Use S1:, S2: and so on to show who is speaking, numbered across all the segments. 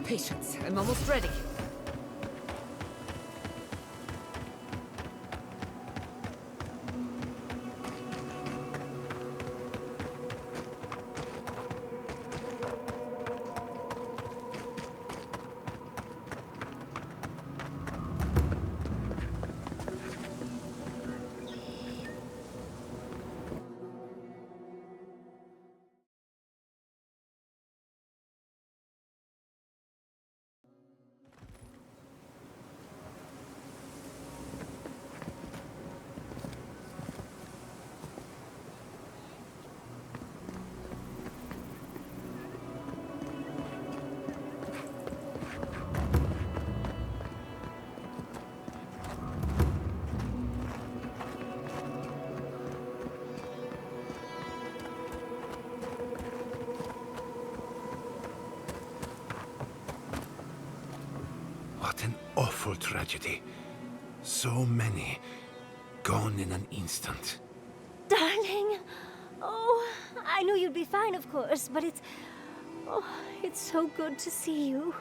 S1: Patience, I'm almost ready.
S2: What an awful tragedy. So many. Gone in an instant.
S3: Darling! Oh, I knew you'd be fine, of course, but it's... Oh, it's so good to see you.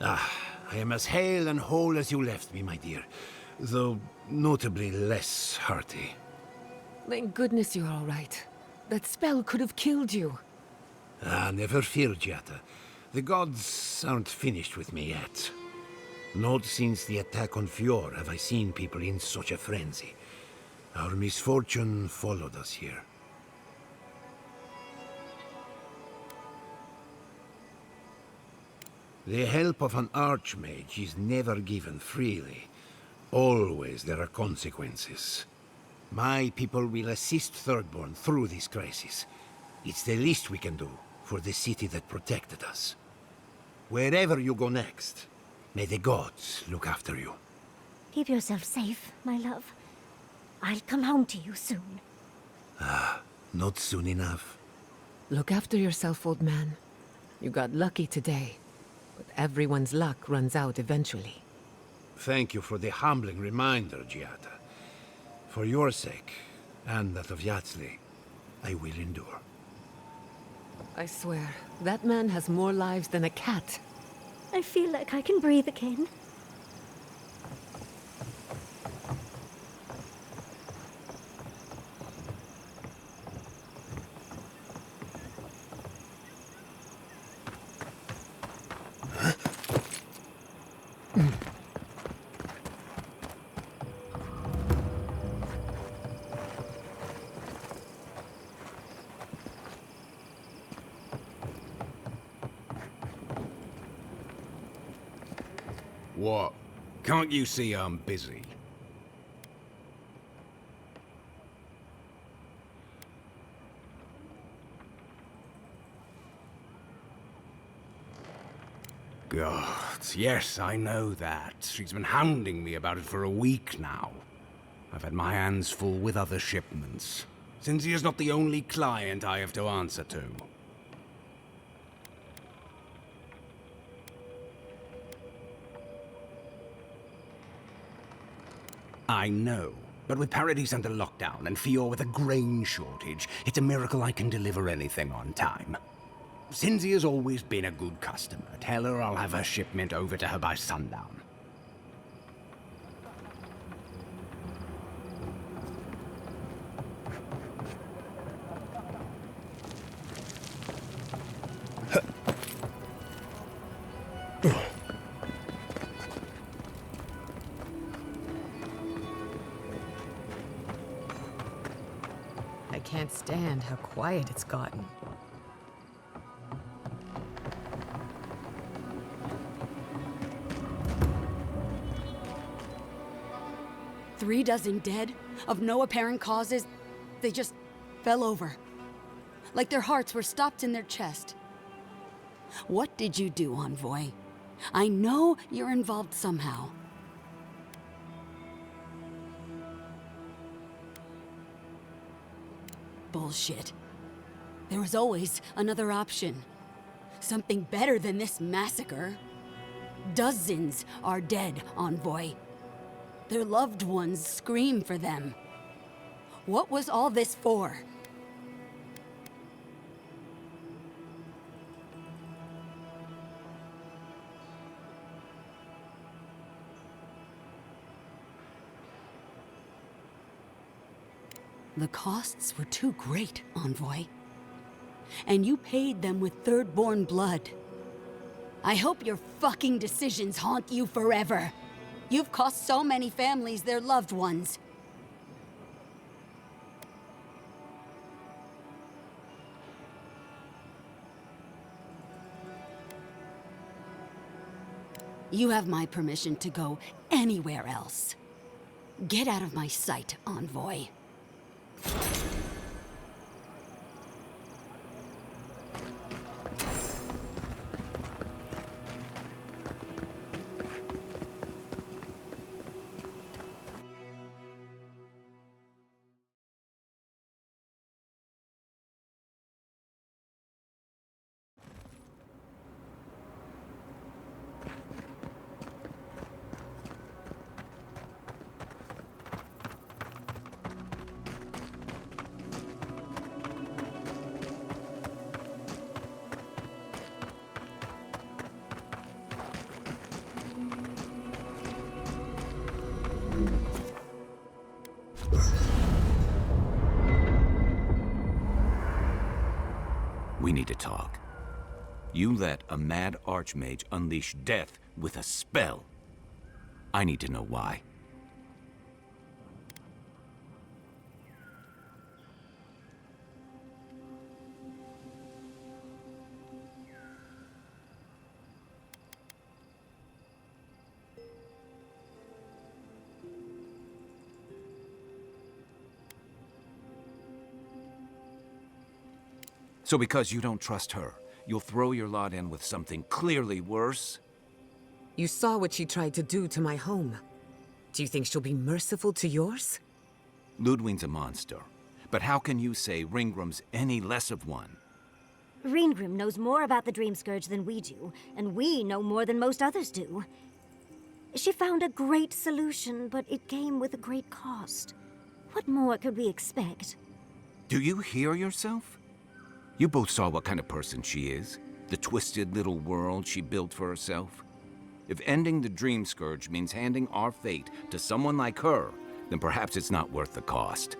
S2: I am as hale and whole as you left me, my dear. Though notably less hearty.
S1: Thank goodness you're all right. That spell could have killed you.
S2: Never fear, Giata. The gods aren't finished with me yet. Not since the attack on Fior have I seen people in such a frenzy. Our misfortune followed us here. The help of an archmage is never given freely. Always there are consequences. My people will assist Thirdborn through this crisis. It's the least we can do for the city that protected us. Wherever you go next, may the gods look after you.
S3: Keep yourself safe, my love. I'll come home to you soon.
S2: Not soon enough.
S1: Look after yourself, old man. You got lucky today, but everyone's luck runs out eventually.
S2: Thank you for the humbling reminder, Giata. For your sake, and that of Yatsli, I will endure.
S1: I swear, that man has more lives than a cat.
S3: I feel like I can breathe again.
S4: What? Can't you see I'm busy? God, yes, I know that. She's been hounding me about it for a week now. I've had my hands full with other shipments. Cynthia's not the only client I have to answer to. I know, but with Paradise under lockdown and Fior with a grain shortage, it's a miracle I can deliver anything on time. Cynthia's always been a good customer. Tell her I'll have her shipment over to her by sundown.
S1: I can't stand how quiet it's gotten.
S5: Three dozen dead, of no apparent causes. They just fell over. Like their hearts were stopped in their chest. What did you do, Envoy? I know you're involved somehow. Bullshit. There was always another option. Something better than this massacre. Dozens are dead, Envoy. Their loved ones scream for them. What was all this for? The costs were too great, Envoy. And you paid them with Third-born blood. I hope your fucking decisions haunt you forever. You've cost so many families their loved ones. You have my permission to go anywhere else. Get out of my sight, Envoy.
S4: We need to talk. You let a mad archmage unleash death with a spell. I need to know why. So because you don't trust her, you'll throw your lot in with something clearly worse?
S1: You saw what she tried to do to my home. Do you think she'll be merciful to yours?
S4: Ludwig's a monster. But how can you say Ringram's any less of one?
S3: Ringrim knows more about the Dream Scourge than we do, and we know more than most others do. She found a great solution, but it came with a great cost. What more could we expect?
S4: Do you hear yourself? You both saw what kind of person she is. The twisted little world she built for herself. If ending the Dream Scourge means handing our fate to someone like her, then perhaps it's not worth the cost.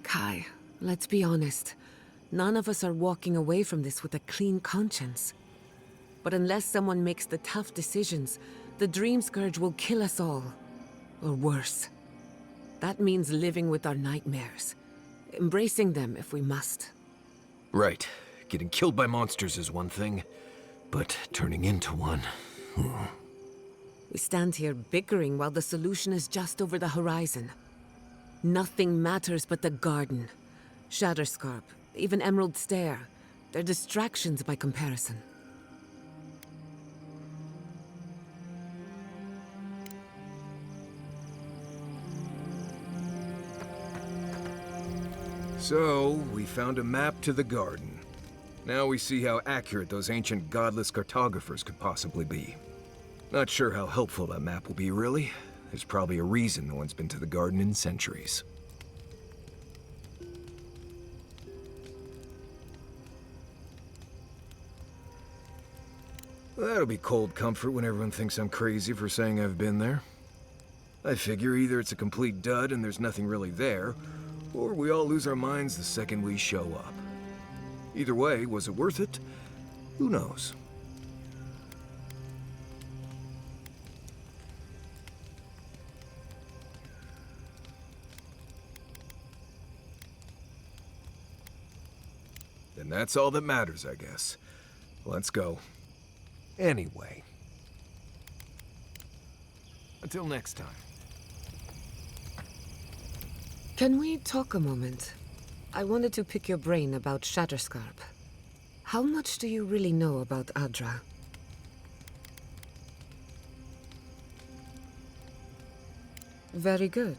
S1: Kai, let's be honest. None of us are walking away from this with a clean conscience. But unless someone makes the tough decisions, the Dream Scourge will kill us all. Or worse. That means living with our nightmares. Embracing them if we must.
S6: Right. Getting killed by monsters is one thing, but turning into one...
S1: We stand here bickering while the solution is just over the horizon. Nothing matters but the garden. Shatterscarp, even Emerald Stair. They're distractions by comparison.
S6: So, we found a map to the garden. Now we see how accurate those ancient godless cartographers could possibly be. Not sure how helpful that map will be, really. There's probably a reason no one's been to the garden in centuries. That'll be cold comfort when everyone thinks I'm crazy for saying I've been there. I figure either it's a complete dud and there's nothing really there, or we all lose our minds the second we show up. Either way, was it worth it? Who knows? Then that's all that matters, I guess. Let's go. Anyway. Until next time.
S1: Can we talk a moment? I wanted to pick your brain about Shatterscarp. How much do you really know about Adra? Very good.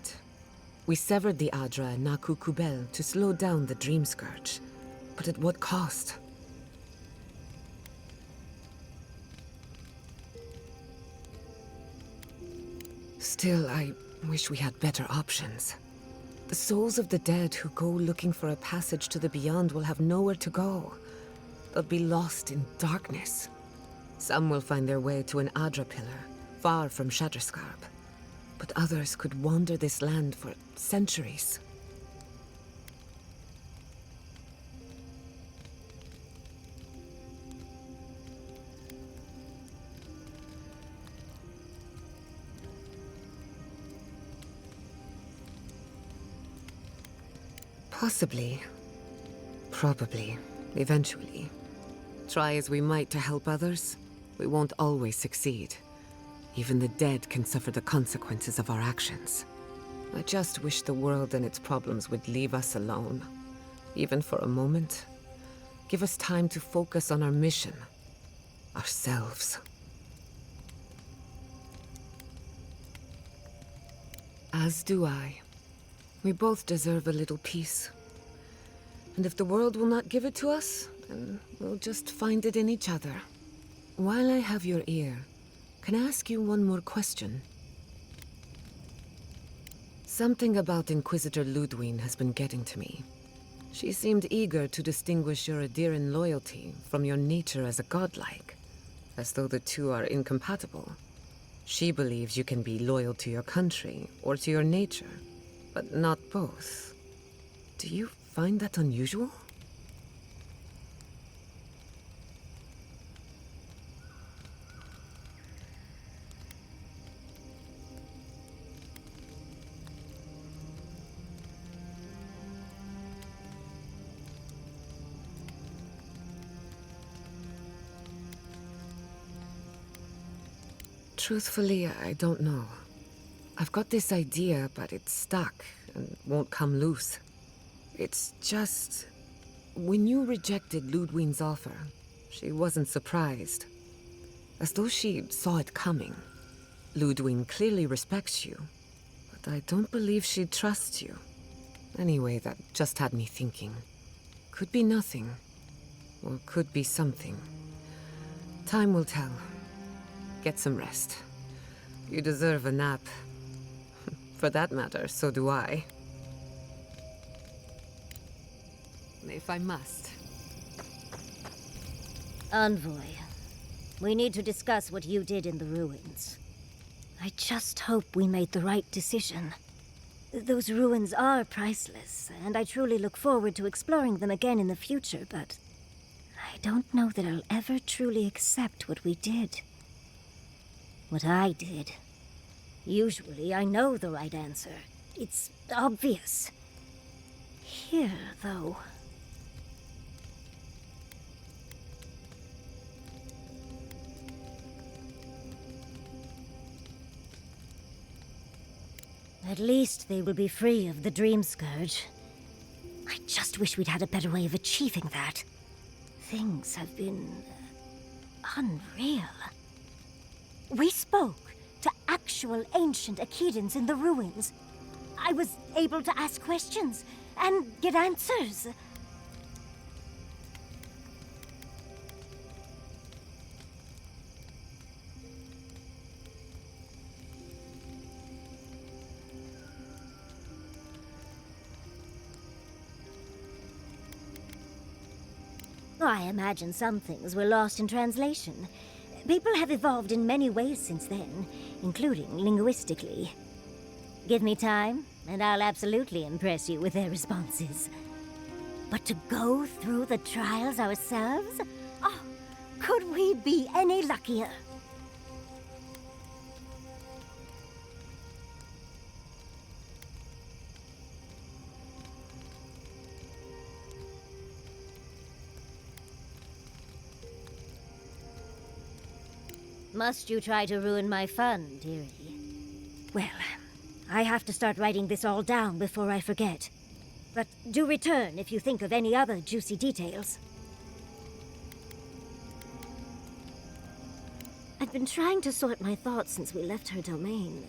S1: We severed the Adra and Naku Kubel to slow down the Dream Scourge. But at what cost? Still, I wish we had better options. The souls of the dead who go looking for a passage to the beyond will have nowhere to go. They'll be lost in darkness. Some will find their way to an Adra pillar, far from Shatterscarp. But others could wander this land for centuries. Possibly. Probably. Eventually. Try as we might to help others, we won't always succeed. Even the dead can suffer the consequences of our actions. I just wish the world and its problems would leave us alone. Even for a moment. Give us time to focus on our mission. Ourselves. As do I. We both deserve a little peace. And if the world will not give it to us, then we'll just find it in each other. While I have your ear, can I ask you one more question? Something about Inquisitor Ludwine has been getting to me. She seemed eager to distinguish your Adiran loyalty from your nature as a godlike, as though the two are incompatible. She believes you can be loyal to your country or to your nature, but not both. Do you find that unusual? Truthfully, I don't know. I've got this idea, but it's stuck and won't come loose. It's just... when you rejected Ludwine's offer, she wasn't surprised. As though she saw it coming. Ludwine clearly respects you, but I don't believe she trusts you. Anyway, that just had me thinking. Could be nothing, or could be something. Time will tell. Get some rest. You deserve a nap. For that matter, so do I. If I must.
S3: Envoy, we need to discuss what you did in the ruins. I just hope we made the right decision. Those ruins are priceless, and I truly look forward to exploring them again in the future, but I don't know that I'll ever truly accept what we did. What I did. Usually I know the right answer. It's obvious. Here, though... At least they will be free of the Dream Scourge. I just wish we'd had a better way of achieving that. Things have been... unreal. We spoke to actual ancient Akedans in the ruins. I was able to ask questions and get answers. I imagine some things were lost in translation. People have evolved in many ways since then, including linguistically. Give me time, and I'll absolutely impress you with their responses. But to go through the trials ourselves? Oh, could we be any luckier? Must you try to ruin my fun, dearie? Well, I have to start writing this all down before I forget. But do return if you think of any other juicy details. I've been trying to sort my thoughts since we left her domain.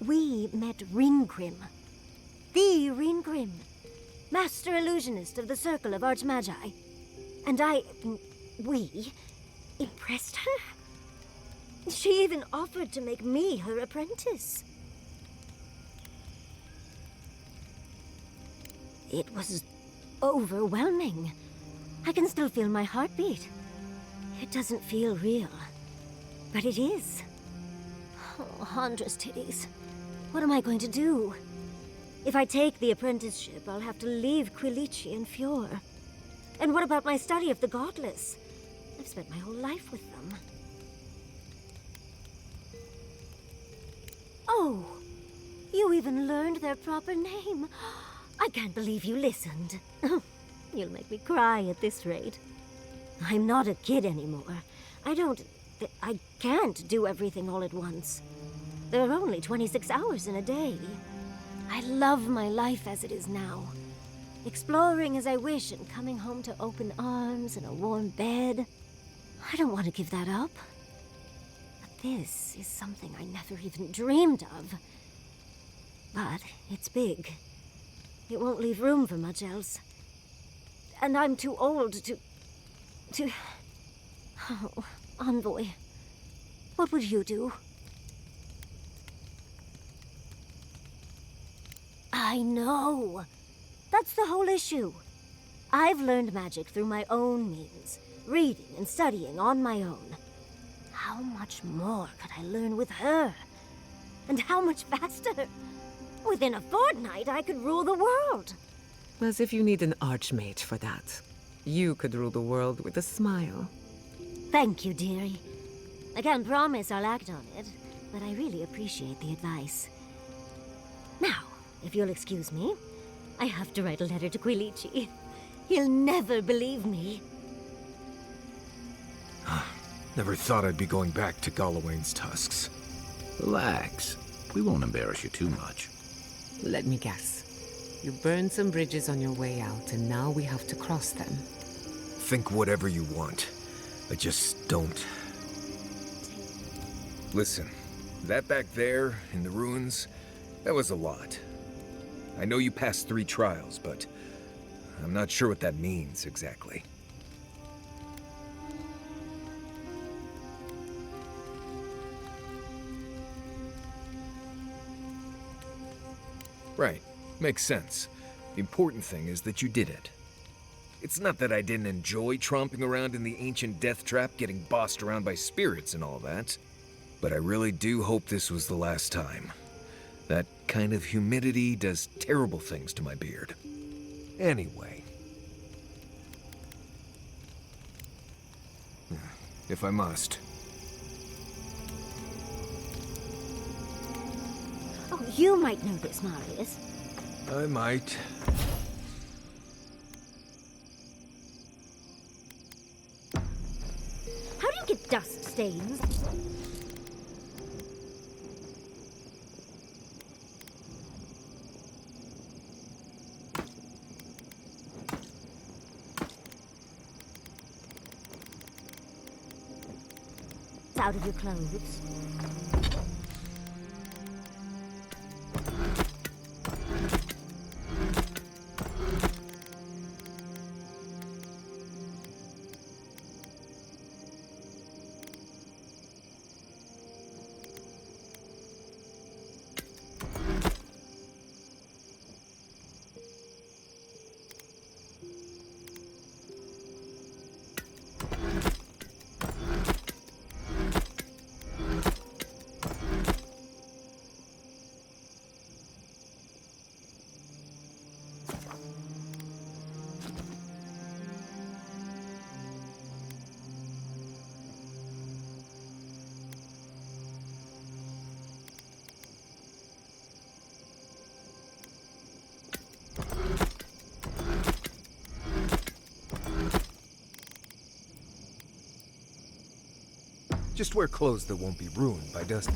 S3: We met Ringrim. The Ringrim. Master Illusionist of the Circle of Archmagi. And we impressed her? She even offered to make me her apprentice. It was overwhelming. I can still feel my heartbeat. It doesn't feel real, but it is. Oh, Handra's titties. What am I going to do? If I take the apprenticeship, I'll have to leave Quilici and Fior. And what about my study of the Godless? I've spent my whole life with them. Oh, you even learned their proper name. I can't believe you listened. You'll make me cry at this rate. I'm not a kid anymore. I can't do everything all at once. There are only 26 hours in a day. I love my life as it is now. Exploring as I wish and coming home to open arms and a warm bed. I don't want to give that up. But this is something I never even dreamed of. But it's big. It won't leave room for much else. And I'm too old to... Oh, Envoy. What would you do? I know. That's the whole issue. I've learned magic through my own means, reading and studying on my own. How much more could I learn with her? And how much faster? Within a fortnight, I could rule the world.
S1: As if you need an archmage for that. You could rule the world with a smile.
S3: Thank you, dearie. I can't promise I'll act on it, but I really appreciate the advice. Now, if you'll excuse me, I have to write a letter to Quilici. He'll never believe me.
S6: Never thought I'd be going back to Galawain's tusks.
S2: Relax. We won't embarrass you too much.
S1: Let me guess. You burned some bridges on your way out, and now we have to cross them.
S6: Think whatever you want. I just don't. Listen, that back there, in the ruins, that was a lot. I know you passed 3 trials, but I'm not sure what that means exactly. Right. Makes sense. The important thing is that you did it. It's not that I didn't enjoy tromping around in the ancient death trap, getting bossed around by spirits and all that. But I really do hope this was the last time. That kind of humidity does terrible things to my beard. Anyway. If I must.
S3: Oh, you might know this, Marius.
S6: I might.
S3: How do you get dust stains? Out of your clothes.
S6: Just wear clothes that won't be ruined by dust.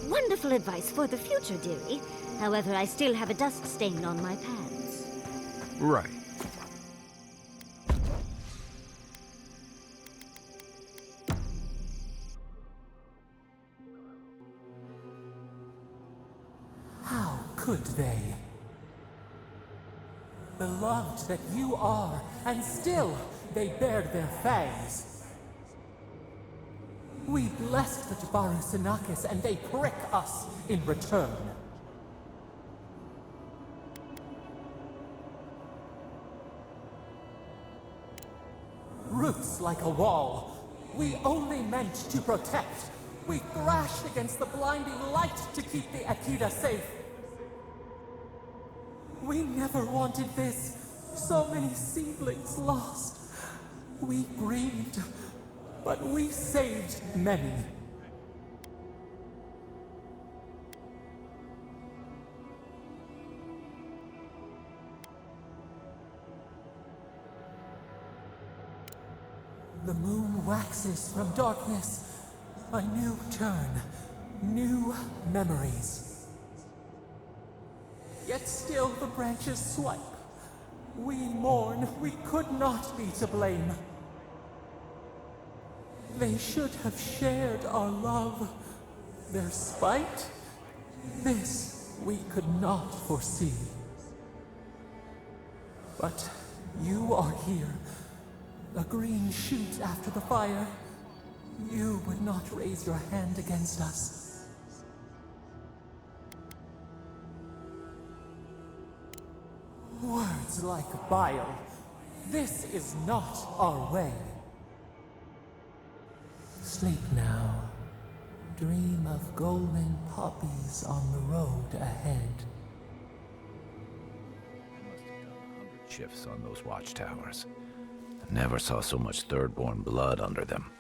S3: Wonderful advice for the future, dearie. However, I still have a dust stain on my pants.
S2: Right.
S7: How could they? Beloved that you are, and still they bared their fangs. We blessed the Jabaru Sinakis, and they prick us in return. Roots like a wall, we only meant to protect. We thrashed against the blinding light to keep the Akita safe. We never wanted this. So many seedlings lost. We grieved, but we saved many. The moon waxes from darkness. A new turn, new memories. Yet still the branches swipe. We mourn, we could not be to blame. They should have shared our love. Their spite, this we could not foresee. But you are here, a green shoot after the fire. You would not raise your hand against us. Words like bile. This is not our way. Sleep now. Dream of golden poppies on the road ahead.
S8: Must have done 100 shifts on those watchtowers. Never saw so much Thirdborn blood under them.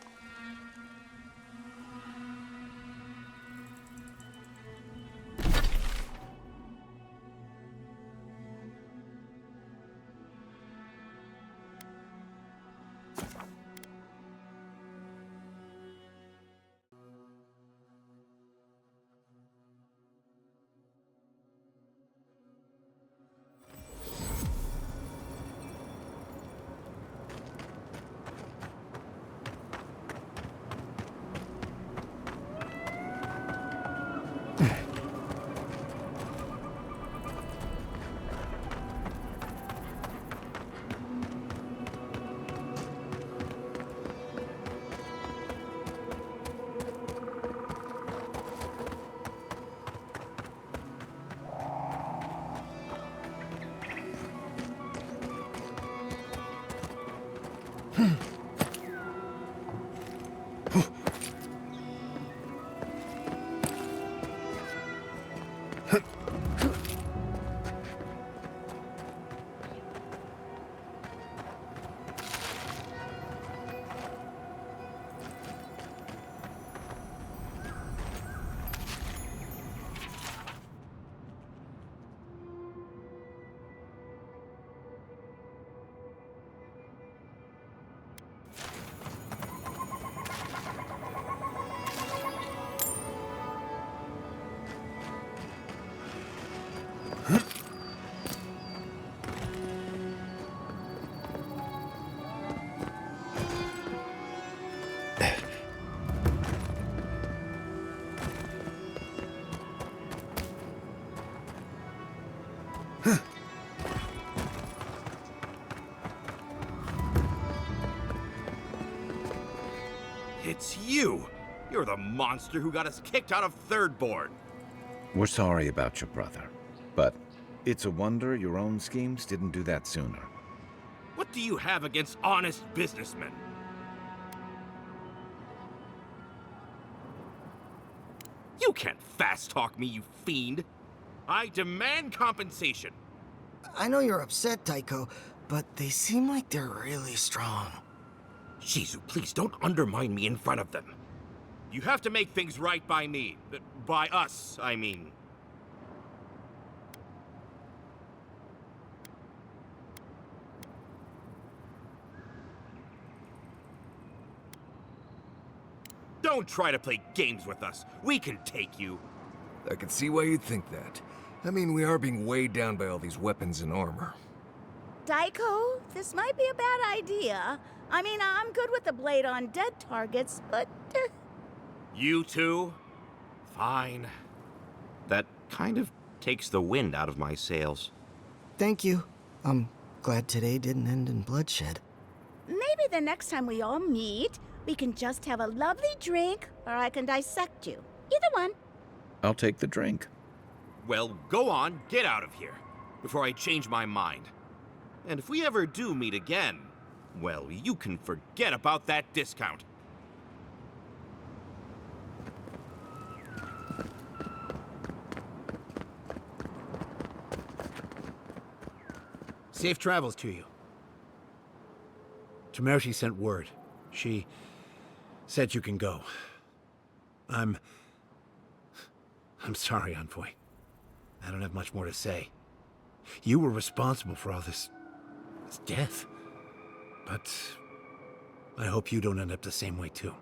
S9: It's you! You're the monster who got us kicked out of Thirdborn!
S8: We're sorry about your brother, but it's a wonder your own schemes didn't do that sooner.
S9: What do you have against honest businessmen? You can't fast-talk me, you fiend! I demand compensation!
S10: I know you're upset, Taiko, but they seem like they're really strong.
S9: Shizu, please don't undermine me in front of them. You have to make things right by me. By us, I mean. Don't try to play games with us. We can take you.
S6: I can see why you'd think that. I mean, we are being weighed down by all these weapons and armor.
S11: Daiko, this might be a bad idea. I mean, I'm good with the blade on dead targets, but...
S9: You two? Fine. That kind of takes the wind out of my sails.
S10: Thank you. I'm glad today didn't end in bloodshed.
S11: Maybe the next time we all meet, we can just have a lovely drink, or I can dissect you. Either one.
S8: I'll take the drink.
S9: Well, go on, get out of here, before I change my mind. And if we ever do meet again, well, you can forget about that discount.
S2: Safe travels to you. Temerity sent word. She said you can go. I'm sorry, Envoy. I don't have much more to say. You were responsible for all this death. But I hope you don't end up the same way, too.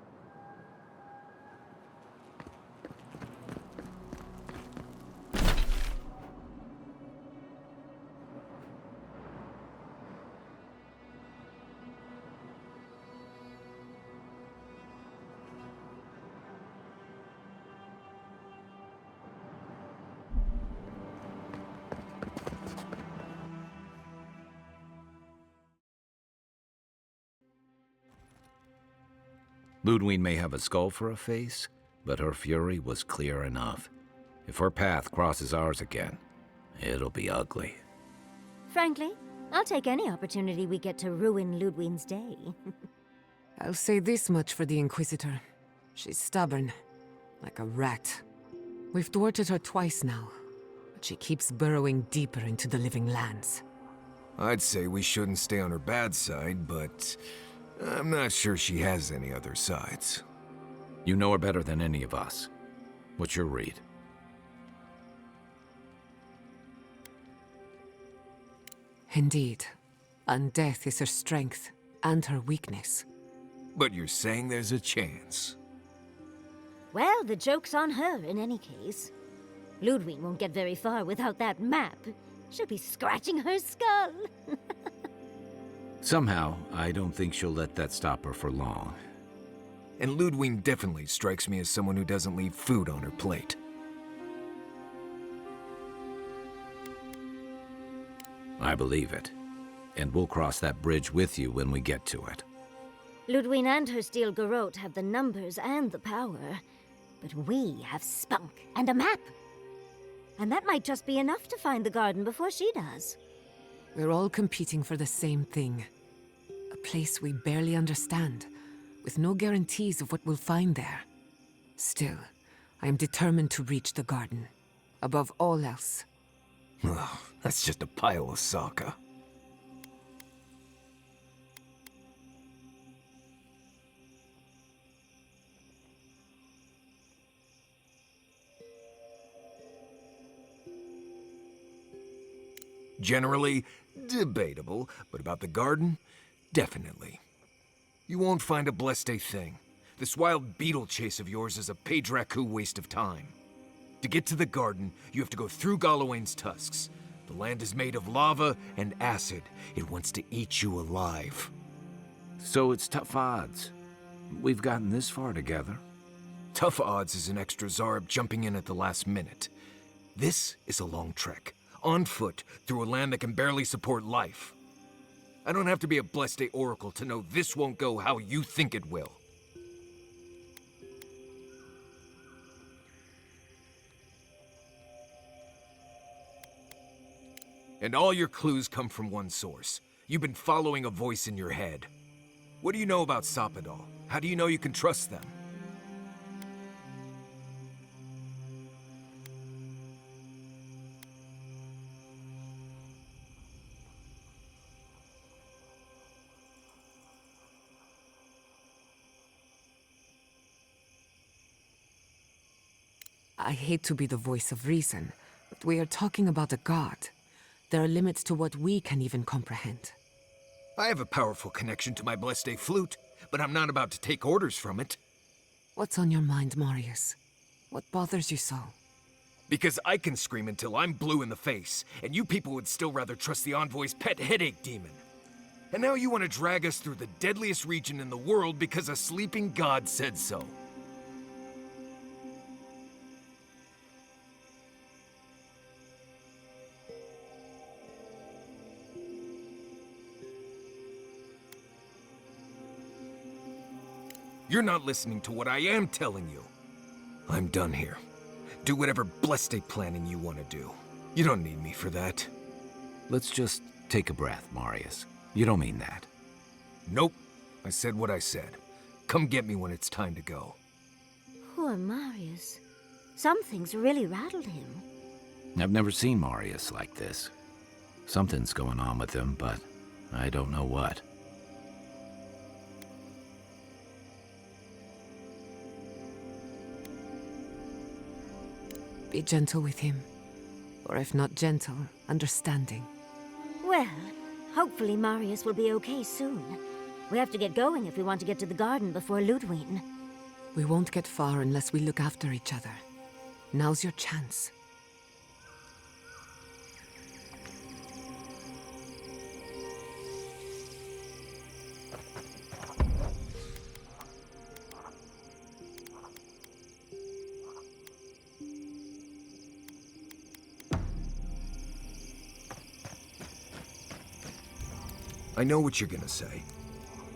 S8: Ludwig may have a skull for a face, but her fury was clear enough. If her path crosses ours again, it'll be ugly.
S3: Frankly, I'll take any opportunity we get to ruin Ludwig's day.
S1: I'll say this much for the Inquisitor. She's stubborn, like a rat. We've thwarted her twice now, but she keeps burrowing deeper into the living lands.
S6: I'd say we shouldn't stay on her bad side, but I'm not sure she has any other sides.
S8: You know her better than any of us. What's your read?
S1: Indeed. And death is her strength and her weakness.
S6: But you're saying there's a chance?
S3: Well, the joke's on her in any case. Ludwig won't get very far without that map. She'll be scratching her skull.
S8: Somehow, I don't think she'll let that stop her for long.
S6: And Ludwig definitely strikes me as someone who doesn't leave food on her plate.
S8: I believe it. And we'll cross that bridge with you when we get to it.
S3: Ludwig and her steel garrote have the numbers and the power. But we have spunk and a map. And that might just be enough to find the garden before she does.
S1: We're all competing for the same thing. A place we barely understand, with no guarantees of what we'll find there. Still, I am determined to reach the garden, above all else.
S6: Ugh, that's just a pile of Sokka. Generally, debatable, but about the garden, definitely. You won't find a blessed thing. This wild beetle chase of yours is a Padraku waste of time. To get to the garden, you have to go through Galawain's tusks. The land is made of lava and acid. It wants to eat you alive.
S8: So it's tough odds. We've gotten this far together.
S6: Tough odds is an extra Zarb jumping in at the last minute. This is a long trek, on foot, through a land that can barely support life. I don't have to be a Blessed Oracle to know this won't go how you think it will. And all your clues come from one source. You've been following a voice in your head. What do you know about Soppadal? How do you know you can trust them?
S1: I hate to be the voice of reason, but we are talking about a god. There are limits to what we can even comprehend.
S6: I have a powerful connection to my Blessed flute, but I'm not about to take orders from it.
S1: What's on your mind, Marius? What bothers you so?
S6: Because I can scream until I'm blue in the face, and you people would still rather trust the Envoy's pet headache demon. And now you want to drag us through the deadliest region in the world because a sleeping god said so. You're not listening to what I am telling you. I'm done here. Do whatever blessed planning you want to do. You don't need me for that.
S8: Let's just take a breath, Marius. You don't mean that.
S6: Nope. I said what I said. Come get me when it's time to go.
S3: Poor Marius. Some things really rattled him.
S8: I've never seen Marius like this. Something's going on with him, but I don't know what.
S1: Be gentle with him. Or if not gentle, understanding.
S3: Well, hopefully Marius will be okay soon. We have to get going if we want to get to the garden before Ludwig.
S1: We won't get far unless we look after each other. Now's your chance.
S6: I know what you're gonna say.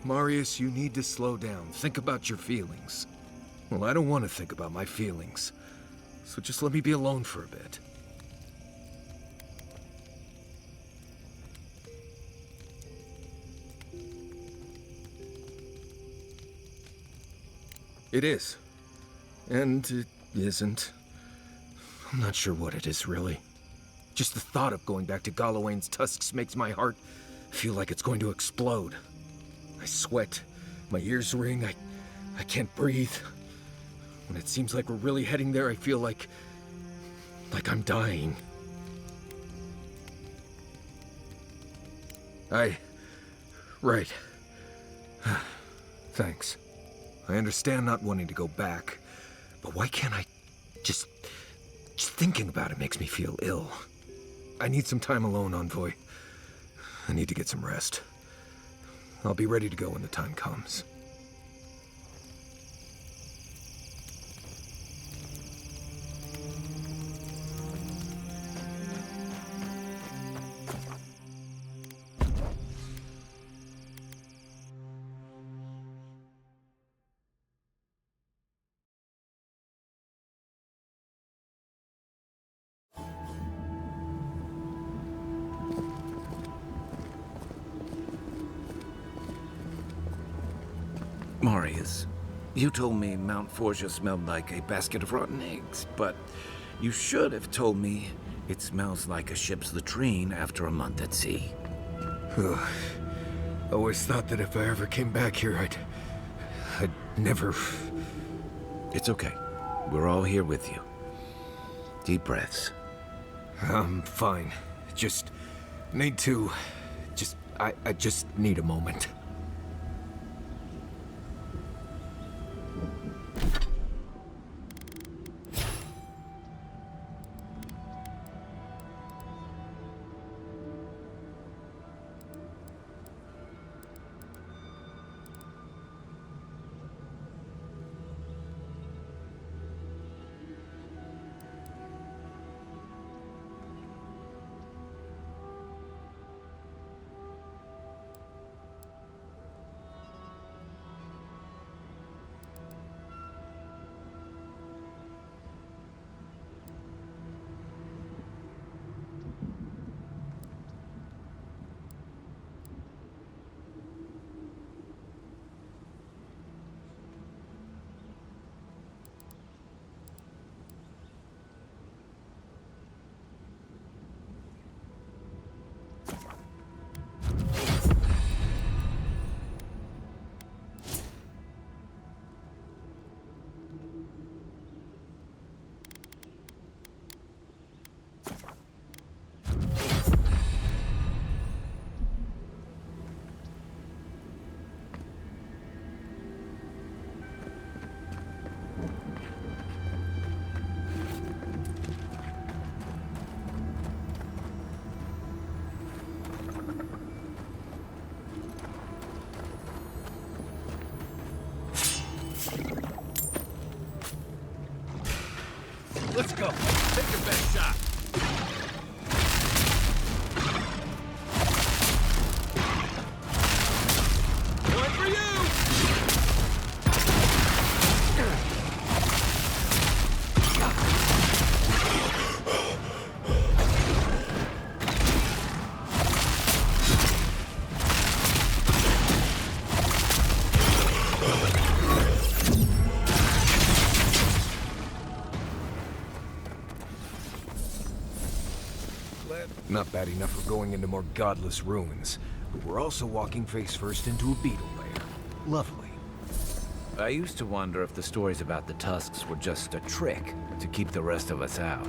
S6: Marius, you need to slow down. Think about your feelings. Well, I don't want to think about my feelings. So just let me be alone for a bit. It is. And it isn't. I'm not sure what it is, really. Just the thought of going back to Galawain's tusks makes my heart feel like it's going to explode. I sweat, my ears ring, I can't breathe. When it seems like we're really heading there, I feel like I'm dying. Right. Thanks. I understand not wanting to go back, but why can't I just thinking about it makes me feel ill. I need some time alone, Envoy. I need to get some rest. I'll be ready to go when the time comes.
S8: Marius, you told me Mount Forgia smelled like a basket of rotten eggs, but you should have told me it smells like a ship's latrine after a month at sea.
S6: I always thought that if I ever came back here, I'd never...
S8: It's okay. We're all here with you. Deep breaths.
S6: I'm fine. Just need to... I just need a moment.
S9: your best shot. One for you!
S6: Not bad enough for going into more godless ruins, but we're also walking face first into a beetle lair. Lovely.
S8: I used to wonder if the stories about the tusks were just a trick to keep the rest of us out.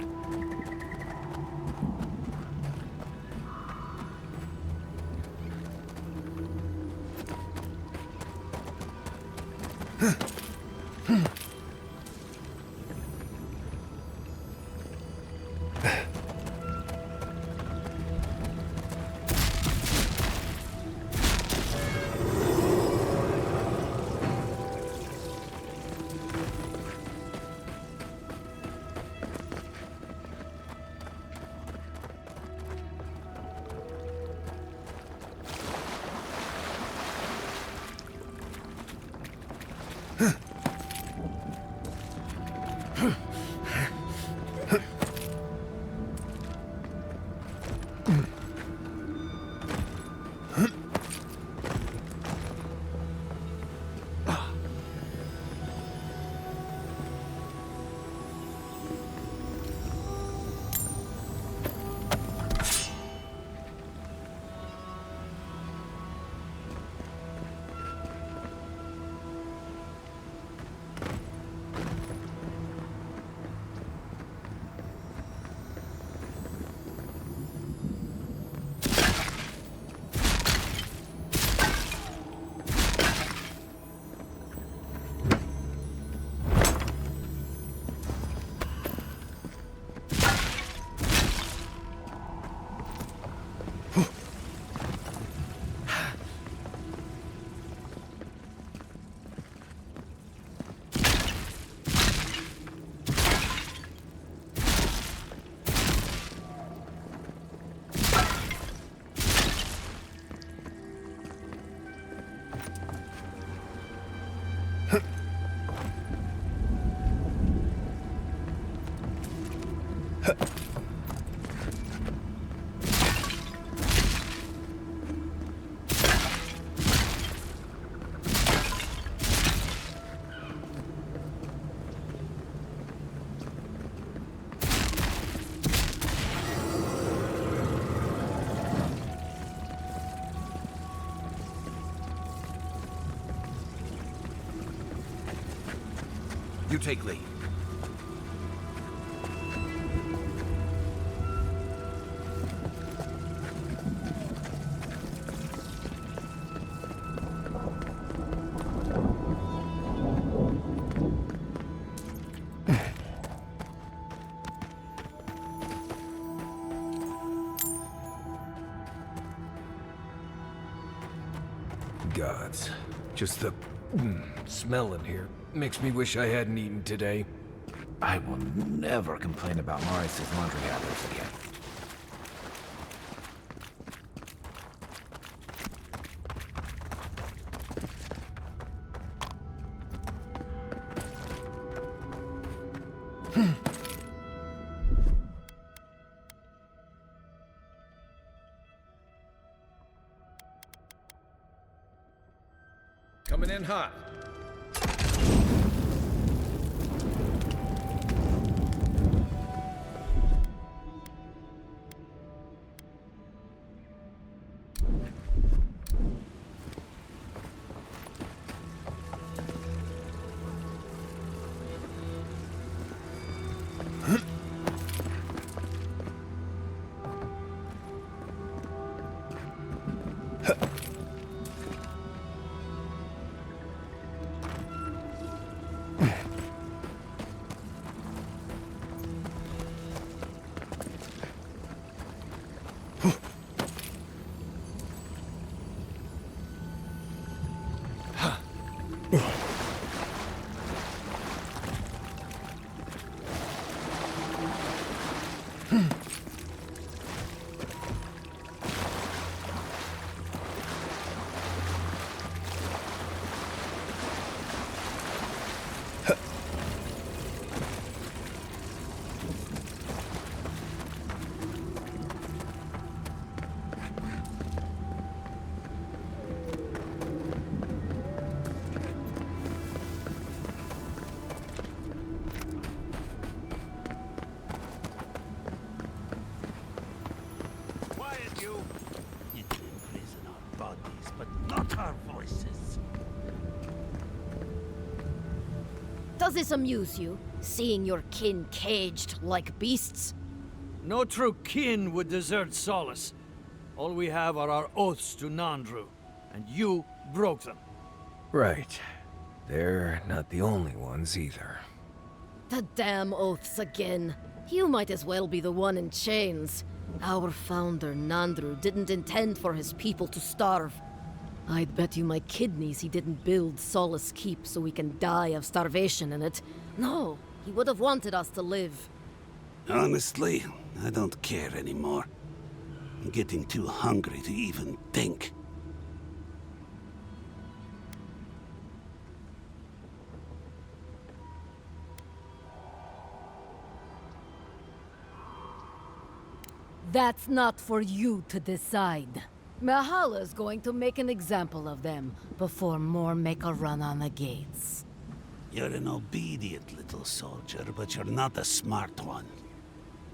S8: You take lead.
S6: Gods. Just the smell in here makes me wish I hadn't eaten today.
S8: I will never complain about Maurice's laundry habits again.
S6: Coming in hot.
S12: Does this amuse you, seeing your kin caged like beasts?
S13: No true kin would desert Solace. All we have are our oaths to Nandru, and you broke them.
S6: Right. They're not the only ones either.
S12: The damn oaths again. You might as well be the one in chains. Our founder, Nandru, didn't intend for his people to starve. I'd bet you my kidneys he didn't build Solace Keep so we can die of starvation in it. No, he would have wanted us to live.
S14: Honestly, I don't care anymore. I'm getting too hungry to even think.
S12: That's not for you to decide. Mahala's going to make an example of them before more make a run on the gates.
S14: You're an obedient little soldier, but you're not a smart one.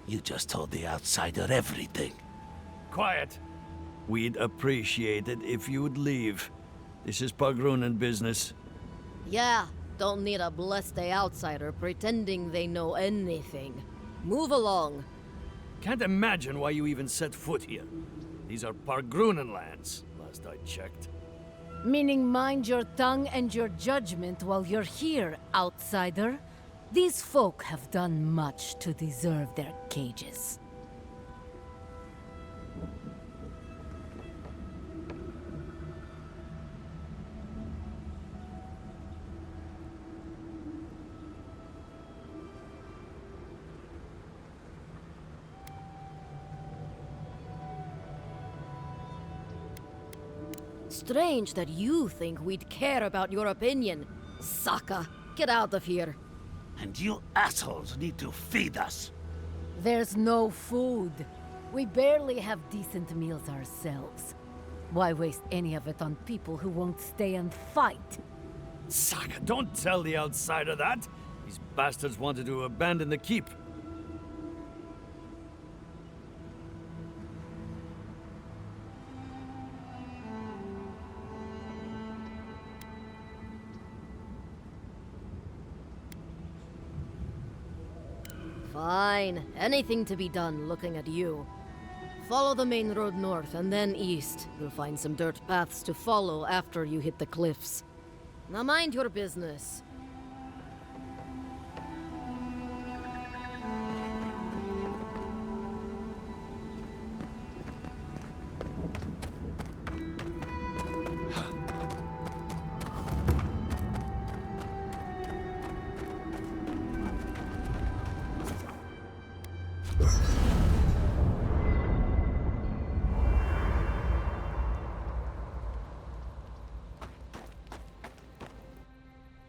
S14: You just told the outsider everything.
S13: Quiet. We'd appreciate it if you would leave. This is Pagrunan business.
S12: Yeah, don't need a blessed outsider pretending they know anything. Move along.
S13: Can't imagine why you even set foot here. These are Pagrunan lands, last I checked.
S12: Meaning mind your tongue and your judgment while you're here, outsider. These folk have done much to deserve their cages. Strange that you think we'd care about your opinion. Saka, get out of here.
S14: And you assholes need to feed us.
S12: There's no food. We barely have decent meals ourselves. Why waste any of it on people who won't stay and fight?
S13: Saka, don't tell the outsider that. These bastards wanted to abandon the keep.
S12: Fine. Anything to be done looking at you. Follow the main road north and then east. You'll find some dirt paths to follow after you hit the cliffs. Now mind your business.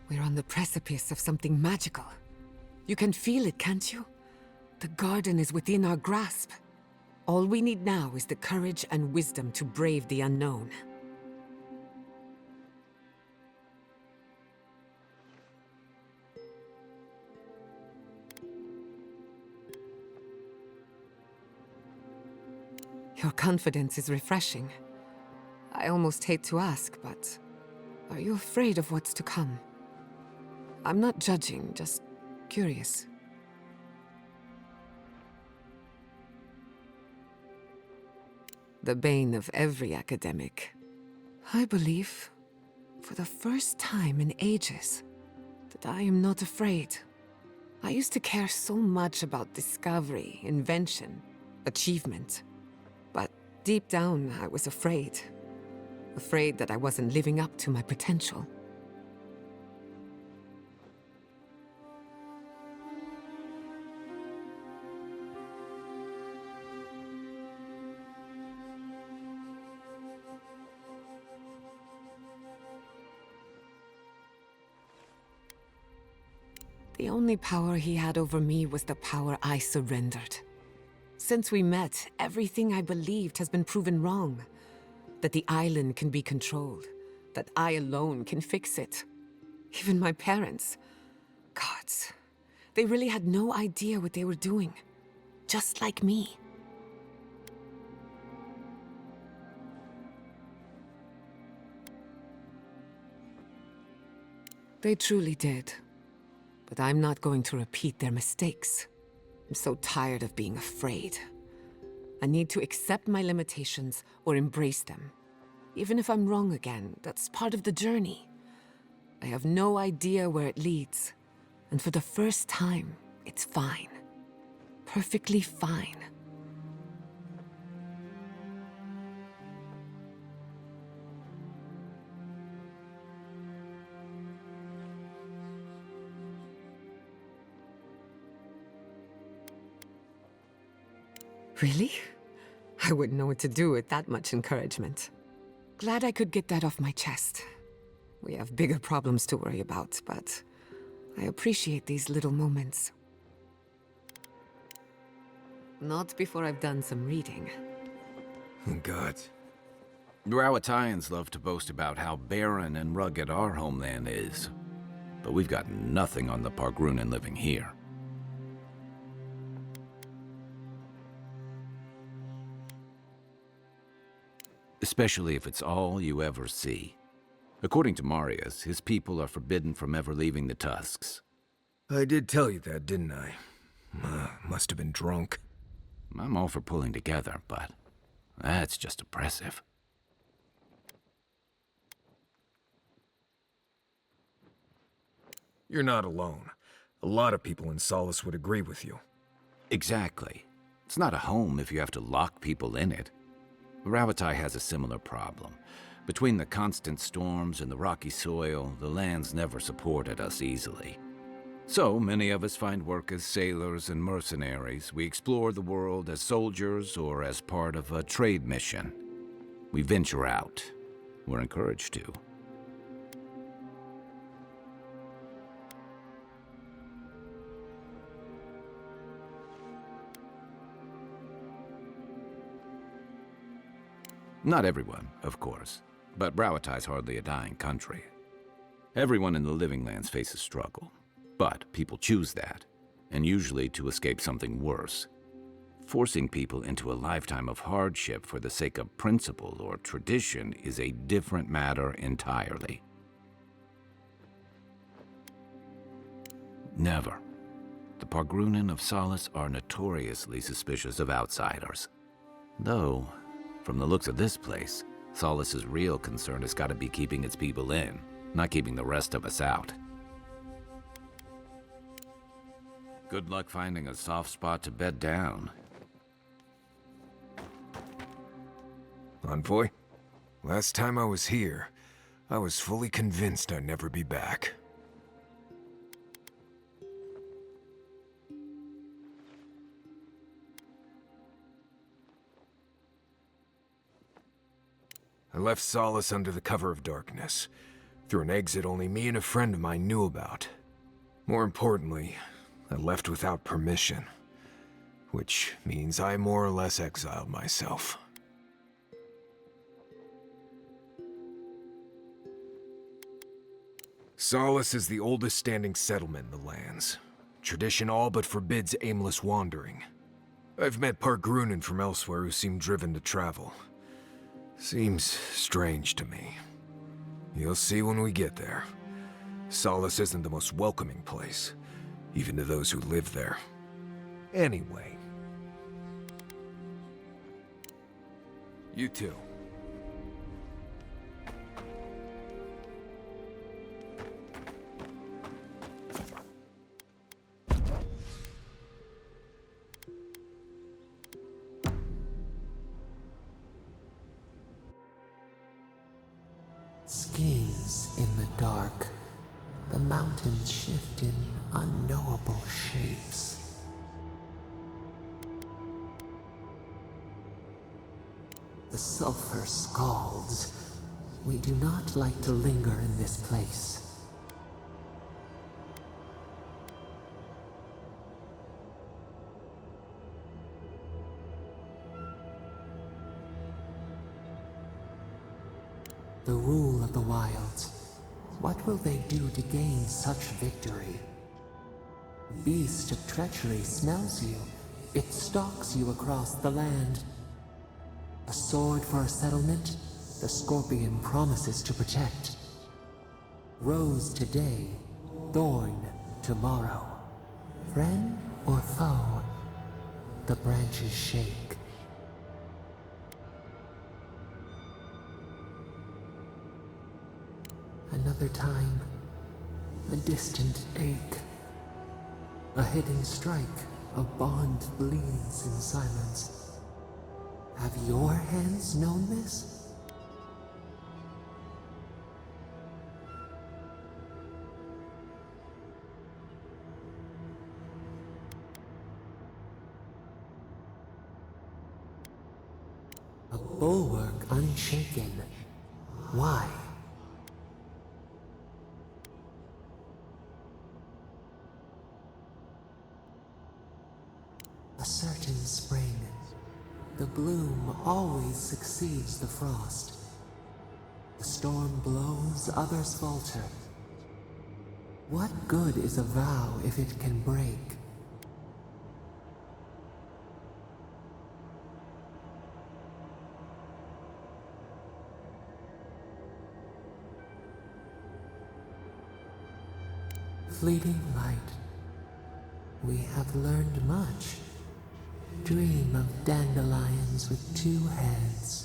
S1: We're on the precipice of something magical. You can feel it, can't you? The garden is within our grasp. All we need now is the courage and wisdom to brave the unknown. Your confidence is refreshing. I almost hate to ask, but are you afraid of what's to come? I'm not judging, just curious. The bane of every academic. I believe, for the first time in ages, that I am not afraid. I used to care so much about discovery, invention, achievement. But deep down, I was afraid. Afraid that I wasn't living up to my potential. The only power he had over me was the power I surrendered. Since we met, everything I believed has been proven wrong. That the island can be controlled. That I alone can fix it. Even my parents. Gods. They really had no idea what they were doing. Just like me. They truly did. But I'm not going to repeat their mistakes. I'm so tired of being afraid. I need to accept my limitations or embrace them. Even if I'm wrong again, that's part of the journey. I have no idea where it leads. And for the first time, it's fine. Perfectly fine. Really? I wouldn't know what to do with that much encouragement. Glad I could get that off my chest. We have bigger problems to worry about, but I appreciate these little moments. Not before I've done some reading.
S6: God.
S8: Rowattians love to boast about how barren and rugged our homeland is. But we've got nothing on the Pargrunan living here. Especially if it's all you ever see. According to Marius, his people are forbidden from ever leaving the Tusks.
S6: I did tell you that, didn't I? Must have been drunk.
S8: I'm all for pulling together, but that's just oppressive.
S6: You're not alone. A lot of people in Solace would agree with you.
S8: Exactly. It's not a home if you have to lock people in it. Rowattai has a similar problem. Between the constant storms and the rocky soil, the lands never supported us easily. So many of us find work as sailors and mercenaries. We explore the world as soldiers or as part of a trade mission. We venture out. We're encouraged to. Not everyone, of course, but Rowattai's hardly a dying country. Everyone in the Living Lands faces struggle, but people choose that, and usually to escape something worse. Forcing people into a lifetime of hardship for the sake of principle or tradition is a different matter entirely. Never. The Pargrunan of Solace are notoriously suspicious of outsiders. Though, from the looks of this place, Solace's real concern has got to be keeping its people in, not keeping the rest of us out. Good luck finding a soft spot to bed down.
S6: Envoy, last time I was here, I was fully convinced I'd never be back. I left Solace under the cover of darkness, through an exit only me and a friend of mine knew about. More importantly, I left without permission, which means I more or less exiled myself. Solace is the oldest standing settlement in the lands. Tradition all but forbids aimless wandering. I've met Pargrunan from elsewhere who seem driven to travel. Seems strange to me. You'll see when we get there. Solace isn't the most welcoming place, even to those who live there. Anyway. You too.
S7: Gaze in the dark. The mountains shift in unknowable shapes. The sulfur scalds. We do not like to linger in this place. The rule of the wilds. What will they do to gain such victory? Beast of treachery smells you. It stalks you across the land. A sword for a settlement, the scorpion promises to protect. Rose today, thorn tomorrow. Friend or foe, the branches shake. Another time, a distant ache. A hidden strike, a bond bleeds in silence. Have your hands known this? A bulwark unshaken. Why? A certain spring. The bloom always succeeds the frost. The storm blows, others falter. What good is a vow if it can break? Fleeting light. We have learned much. Dream of dandelions with two heads.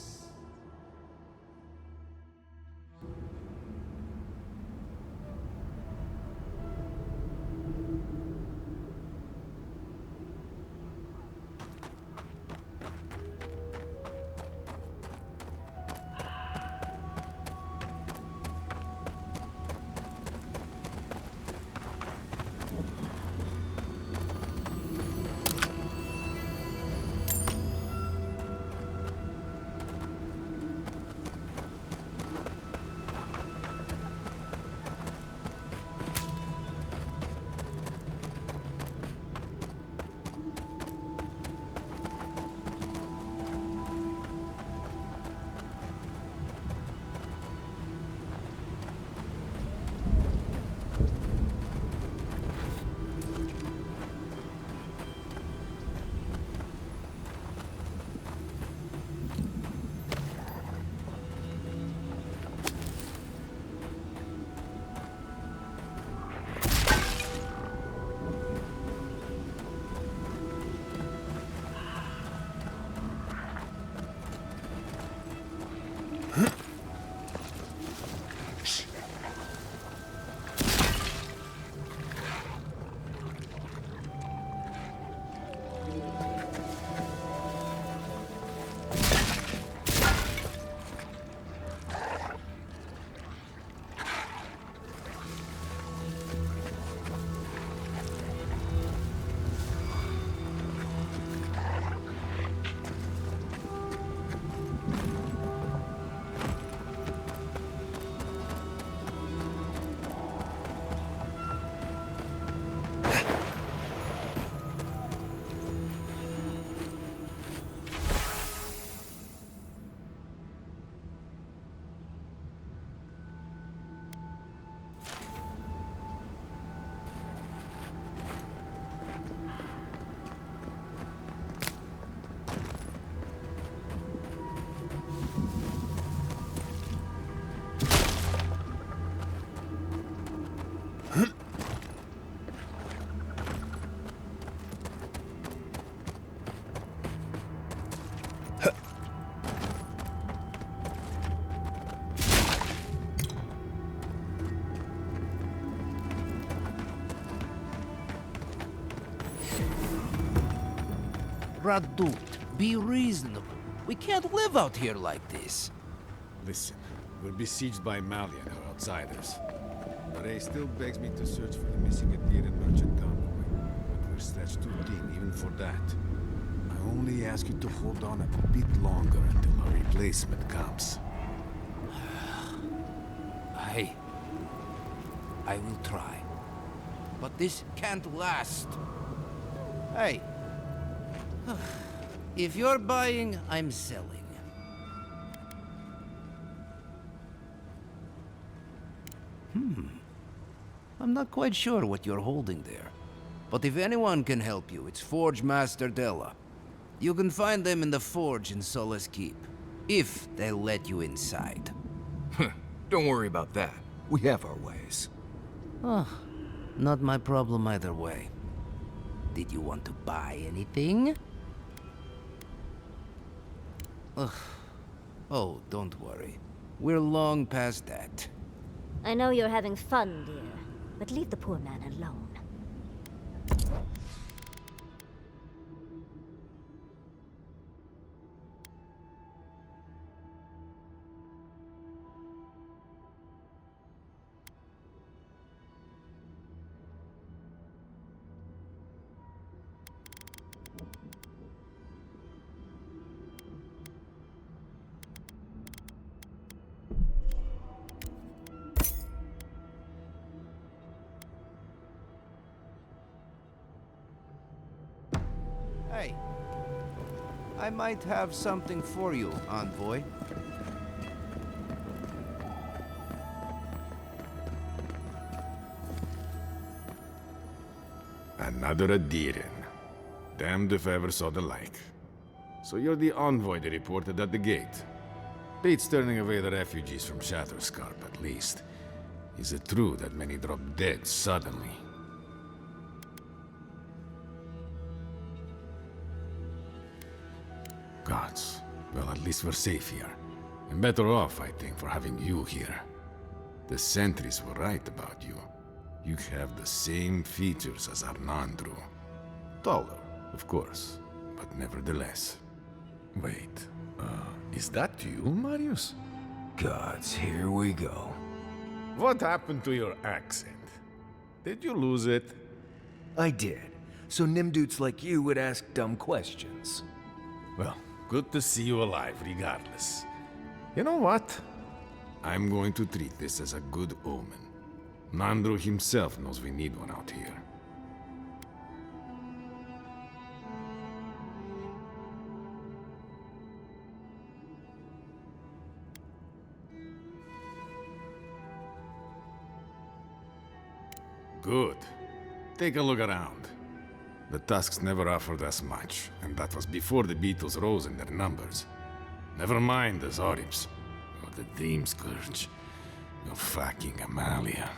S14: Radut, be reasonable. We can't live out here like this.
S15: Listen, we're besieged by Malian or outsiders. Ray still begs me to search for the missing Adheran merchant convoy, but we're stretched too thin even for that. I only ask you to hold on a bit longer until a replacement comes.
S14: I will try. But this can't last. Hey. If you're buying, I'm selling.
S16: I'm not quite sure what you're holding there. But if anyone can help you, it's Forge Master Della. You can find them in the forge in Solace Keep, if they'll let you inside.
S6: Don't worry about that. We have our ways.
S16: Oh, not my problem either way. Did you want to buy anything? Ugh. Oh, don't worry. We're long past that.
S3: I know you're having fun, dear, but leave the poor man alone.
S16: Hey, I might have something for you, Envoy.
S15: Another Adiran. Damned if I ever saw the like. So you're the envoy they reported at the gate. Beats turning away the refugees from Shatterscarp, at least. Is it true that many drop dead suddenly? Gods. Well, at least we're safe here. And better off, I think, for having you here. The sentries were right about you. You have the same features as Arnandru. Taller, of course, but nevertheless. Wait, is that you, Marius?
S6: Gods, here we go.
S15: What happened to your accent? Did you lose it?
S6: I did. So Nimdudes like you would ask dumb questions.
S15: Well, good to see you alive, regardless. You know what? I'm going to treat this as a good omen. Nandru himself knows we need one out here. Good. Take a look around. The Tusks never offered us much, and that was before the Beetles rose in their numbers. Never mind the Zoribs, or the Dream Scourge, or fucking Amalia.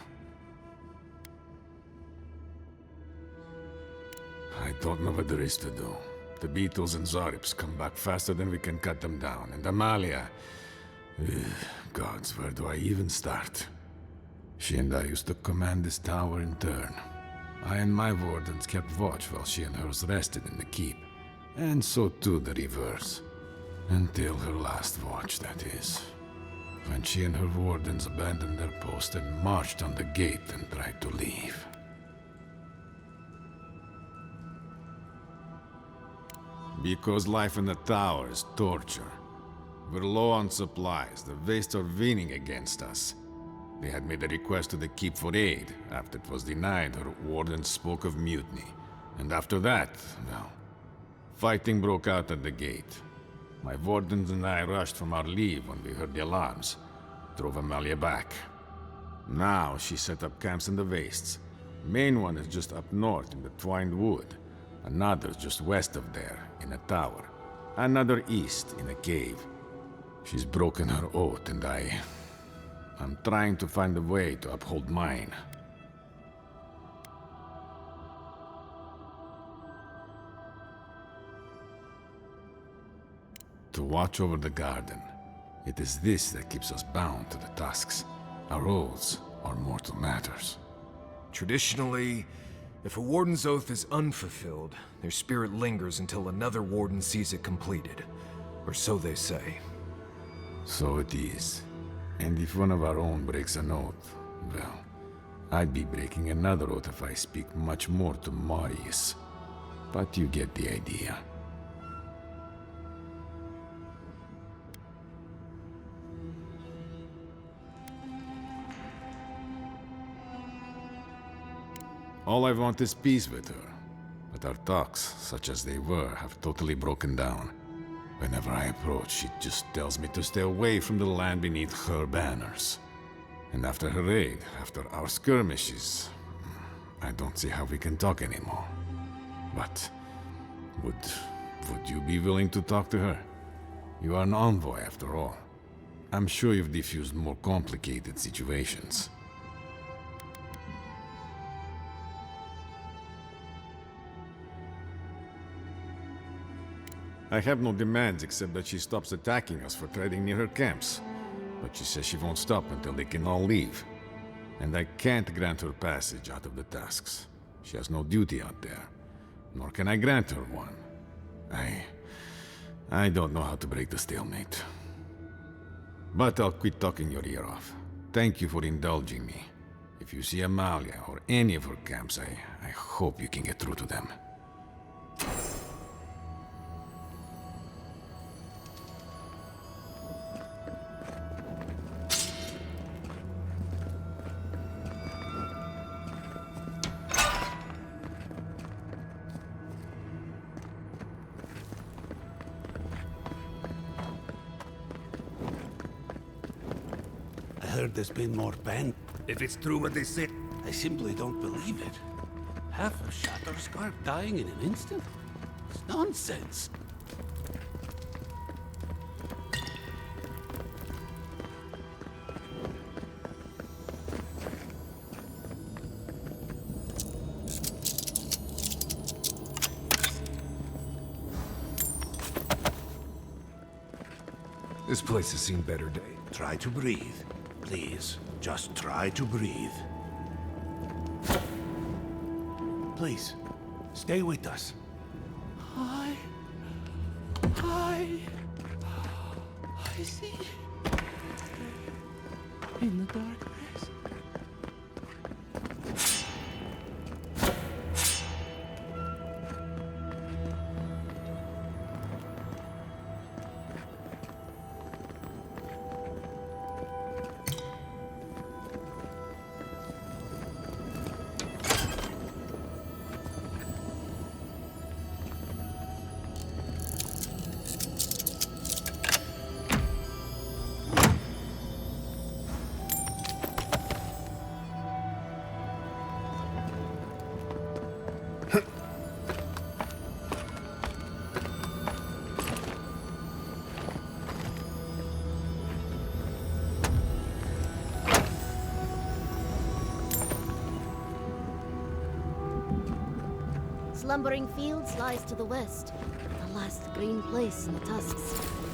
S15: I don't know what there is to do. The Beetles and Zoribs come back faster than we can cut them down, and Amalia... Gods, where do I even start? She and I used to command this tower in turn. I and my wardens kept watch while she and hers rested in the keep. And so too the reverse. Until her last watch, that is. When she and her wardens abandoned their post and marched on the gate and tried to leave. Because life in the tower is torture. We're low on supplies, the Wastes are winning against us. They had made a request to the keep for aid. After it was denied, her warden spoke of mutiny. And after that, well, fighting broke out at the gate. My wardens and I rushed from our leave when we heard the alarms. Drove Amalia back. Now she set up camps in the Wastes. Main one is just up north in the Twined Wood. Another's just west of there, in a tower. Another east, in a cave. She's broken her oath, and I'm trying to find a way to uphold mine. To watch over the garden. It is this that keeps us bound to the Tusks. Our oaths are mortal matters.
S6: Traditionally, if a warden's oath is unfulfilled, their spirit lingers until another warden sees it completed. Or so they say.
S15: So it is. And if one of our own breaks an oath, well, I'd be breaking another oath if I speak much more to Marius. But you get the idea. All I want is peace with her. But our talks, such as they were, have totally broken down. Whenever I approach, she just tells me to stay away from the land beneath her banners. And after her raid, after our skirmishes, I don't see how we can talk anymore. But would you be willing to talk to her? You are an envoy, after all. I'm sure you've diffused more complicated situations. I have no demands except that she stops attacking us for trading near her camps. But she says she won't stop until they can all leave. And I can't grant her passage out of the tasks. She has no duty out there. Nor can I grant her one. I don't know how to break the stalemate. But I'll quit talking your ear off. Thank you for indulging me. If you see Amalia or any of her camps, I hope you can get through to them.
S14: I heard there's been more band. If it's true what they said, I simply don't believe it. Half of Shatterscarp dying in an instant? It's nonsense.
S6: This place has seen better days.
S14: Try to breathe. Please, just try to breathe. Please, stay with us. I see. In the darkness.
S12: Slumbering Fields lies to the west, the last green place in the Tusks.